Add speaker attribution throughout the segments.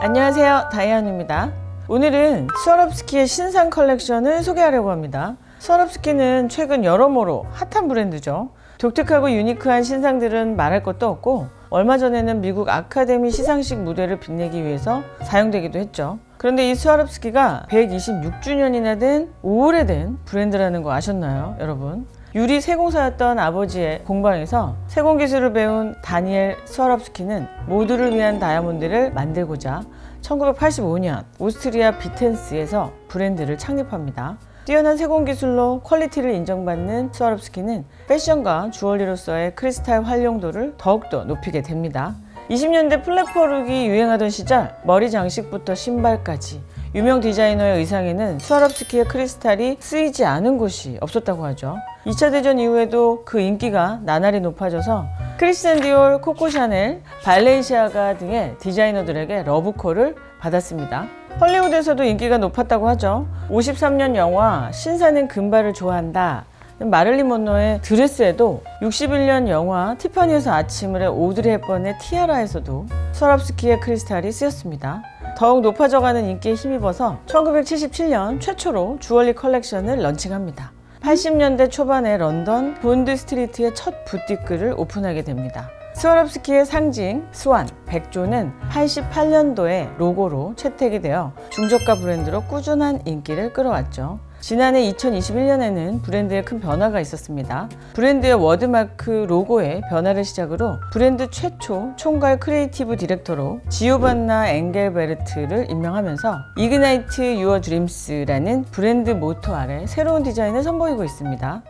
Speaker 1: 안녕하세요, 다이아누입니다. 오늘은 스와rov스키의 신상 컬렉션을 소개하려고 합니다. 스와rov스키는 최근 여러모로 핫한 브랜드죠. 독특하고 유니크한 신상들은 말할 것도 없고 얼마 전에는 미국 아카데미 시상식 무대를 빛내기 위해서 사용되기도 했죠. 그런데 이 스와rov스키가 126주년이나 된 오래된 브랜드라는 거 아셨나요, 여러분? 유리 세공사였던 아버지의 공방에서 세공 기술을 배운 다니엘 스와rov스키는 모두를 위한 다이아몬드를 만들고자 1985년 오스트리아 비텐스에서 브랜드를 창립합니다. 뛰어난 세공 기술로 퀄리티를 인정받는 스와rov스키는 패션과 주얼리로서의 크리스탈 활용도를 더욱더 높이게 됩니다. 20년대 플랫퍼룩이 유행하던 시절 머리 장식부터 신발까지 유명 디자이너의 의상에는 스와rov스키의 크리스탈이 쓰이지 않은 곳이 없었다고 하죠. 2차 대전 이후에도 그 인기가 나날이 높아져서 크리스찬 디올, 코코 샤넬, 발렌시아가 등의 디자이너들에게 러브콜을 받았습니다. 헐리우드에서도 인기가 높았다고 하죠. 53년 영화 신사는 금발을 좋아한다 마릴린 먼로의 드레스에도 61년 영화 티파니에서 아침을의 오드리 헵번의 티아라에서도 스와rov스키의 크리스탈이 쓰였습니다. 더욱 높아져가는 인기에 힘입어서 1977년 최초로 주얼리 컬렉션을 런칭합니다. 80년대 초반에 런던 본드 스트리트의 첫 부티크를 오픈하게 됩니다. 스와rov스키의 상징 스완, 백조는 88년도에 로고로 채택이 되어 중저가 브랜드로 꾸준한 인기를 끌어왔죠. 지난해 2021년에는 브랜드에 큰 변화가 있었습니다. 브랜드의 워드마크 로고의 변화를 시작으로 브랜드 최초 총괄 크리에이티브 디렉터로 지오반나 엥겔베르트를 임명하면서 이그나이트 유어 드림스라는 브랜드 모토 아래 새로운 디자인을 선보이고 있습니다.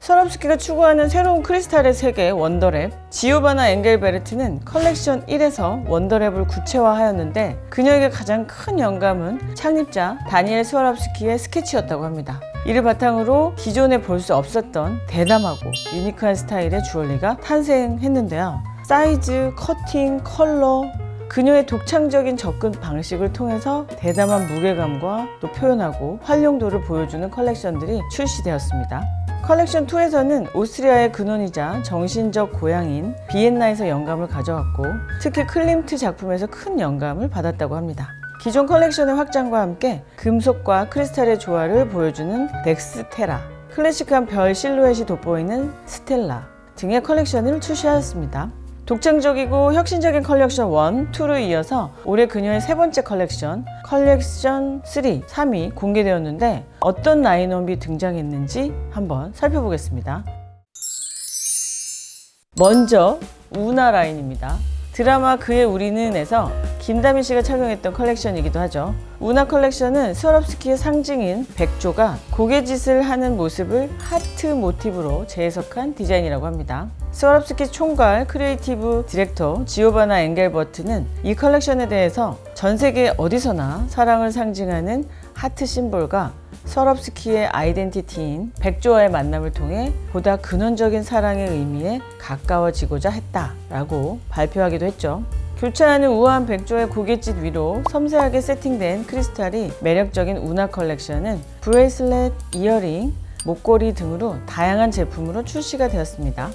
Speaker 1: 스와rov스키가 추구하는 새로운 크리스탈의 세계 원더랩, 지오바나 엥겔베르트는 컬렉션 1에서 원더랩을 구체화하였는데 그녀에게 가장 큰 영감은 창립자 다니엘 스와rov스키의 스케치였다고 합니다. 이를 바탕으로 기존에 볼 수 없었던 대담하고 유니크한 스타일의 주얼리가 탄생했는데요. 사이즈, 커팅, 컬러, 그녀의 독창적인 접근 방식을 통해서 대담한 무게감과 또 표현하고 활용도를 보여주는 컬렉션들이 출시되었습니다. 컬렉션 2에서는 오스트리아의 근원이자 정신적 고향인 비엔나에서 영감을 가져왔고 특히 클림트 작품에서 큰 영감을 받았다고 합니다. 기존 컬렉션의 확장과 함께 금속과 크리스탈의 조화를 보여주는 덱스테라, 클래식한 별 실루엣이 돋보이는 스텔라 등의 컬렉션을 출시하였습니다. 독창적이고 혁신적인 컬렉션 1, 2를 이어서 올해 그녀의 세 번째 컬렉션 3, 3이 공개되었는데 어떤 라인업이 등장했는지 한번 살펴보겠습니다. 먼저 우나 라인입니다. 드라마 그의 우리는에서 김다미 씨가 착용했던 컬렉션이기도 하죠. 우나 컬렉션은 스와rov스키의 상징인 백조가 고개짓을 하는 모습을 하트 모티브로 재해석한 디자인이라고 합니다. 스와rov스키 총괄 크리에이티브 디렉터 지오바나 엥겔버트는 이 컬렉션에 대해서 전 세계 어디서나 사랑을 상징하는 하트 심볼과 스와rov스키의 아이덴티티인 백조와의 만남을 통해 보다 근원적인 사랑의 의미에 가까워지고자 했다라고 발표하기도 했죠. 교차하는 우아한 백조의 고갯짓 위로 섬세하게 세팅된 크리스탈이 매력적인 우나 컬렉션은 브레이슬렛, 이어링, 목걸이 등으로 다양한 제품으로 출시가 되었습니다.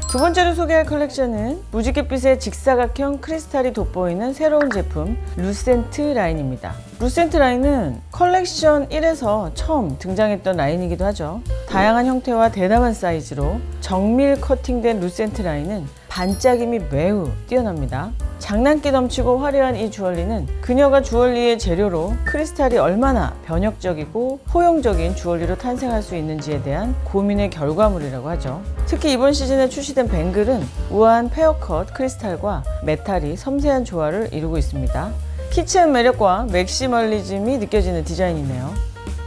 Speaker 1: 두 번째로 소개할 컬렉션은 무지갯빛의 직사각형 크리스탈이 돋보이는 새로운 제품 루센트 라인입니다. 루센트 라인은 컬렉션 1에서 처음 등장했던 라인이기도 하죠. 다양한 형태와 대담한 사이즈로 정밀 커팅된 루센트 라인은 반짝임이 매우 뛰어납니다. 장난기 넘치고 화려한 이 주얼리는 그녀가 주얼리의 재료로 크리스탈이 얼마나 변혁적이고 포용적인 주얼리로 탄생할 수 있는지에 대한 고민의 결과물이라고 하죠. 특히 이번 시즌에 출시된 뱅글은 우아한 페어컷 크리스탈과 메탈이 섬세한 조화를 이루고 있습니다. 키치한 매력과 맥시멀리즘이 느껴지는 디자인이네요.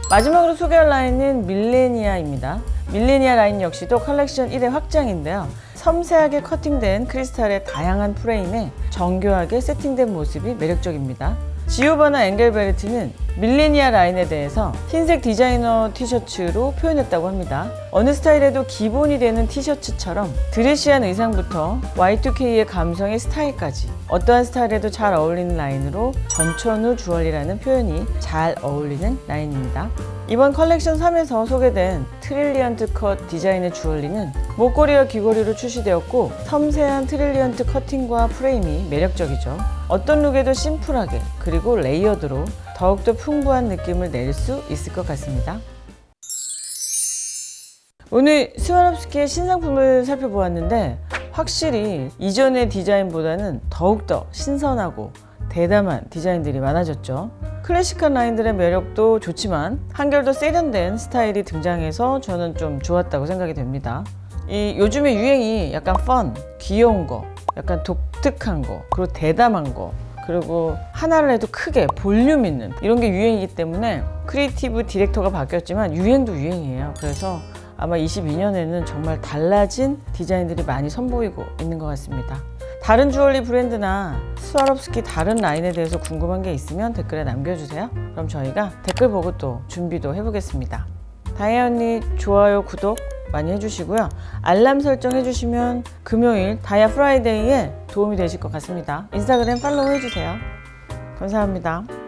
Speaker 1: 마지막으로 소개할 라인은 밀레니아입니다. 밀레니아 라인 역시도 컬렉션 1의 확장인데요. 섬세하게 커팅된 크리스탈의 다양한 프레임에 정교하게 세팅된 모습이 매력적입니다. 지오바나 엥겔베르트는 밀레니아 라인에 대해서 흰색 디자이너 티셔츠로 표현했다고 합니다. 어느 스타일에도 기본이 되는 티셔츠처럼 드레시한 의상부터 Y2K의 감성의 스타일까지 어떠한 스타일에도 잘 어울리는 라인으로 전천후 주얼리라는 표현이 잘 어울리는 라인입니다. 이번 컬렉션 3에서 소개된 트릴리언트 컷 디자인의 주얼리는 목걸이와 귀걸이로 출시되었고 섬세한 트릴리언트 커팅과 프레임이 매력적이죠. 어떤 룩에도 심플하게 그리고 레이어드로 더욱더 풍부한 느낌을 낼 수 있을 것 같습니다. 오늘 스와rov스키의 신상품을 살펴보았는데 확실히 이전의 디자인보다는 더욱더 신선하고 대담한 디자인들이 많아졌죠. 클래식한 라인들의 매력도 좋지만 한결 더 세련된 스타일이 등장해서 저는 좀 좋았다고 생각이 됩니다. 이 요즘의 유행이 약간 귀여운 거, 약간 독특한 거, 그리고 대담한 거, 그리고 하나를 해도 크게 볼륨 있는 이런 게 유행이기 때문에 크리에이티브 디렉터가 바뀌었지만 유행도 유행이에요. 그래서 아마 22년에는 정말 달라진 디자인들이 많이 선보이고 있는 것 같습니다. 다른 주얼리 브랜드나 스와rov스키 다른 라인에 대해서 궁금한 게 있으면 댓글에 남겨주세요. 그럼 저희가 댓글 보고 또 준비도 해보겠습니다. 다혜 언니 좋아요, 구독 많이 해주시고요. 알람 설정 해주시면 금요일 다이아 프라이데이에 도움이 되실 것 같습니다. 인스타그램 팔로우 해주세요. 감사합니다.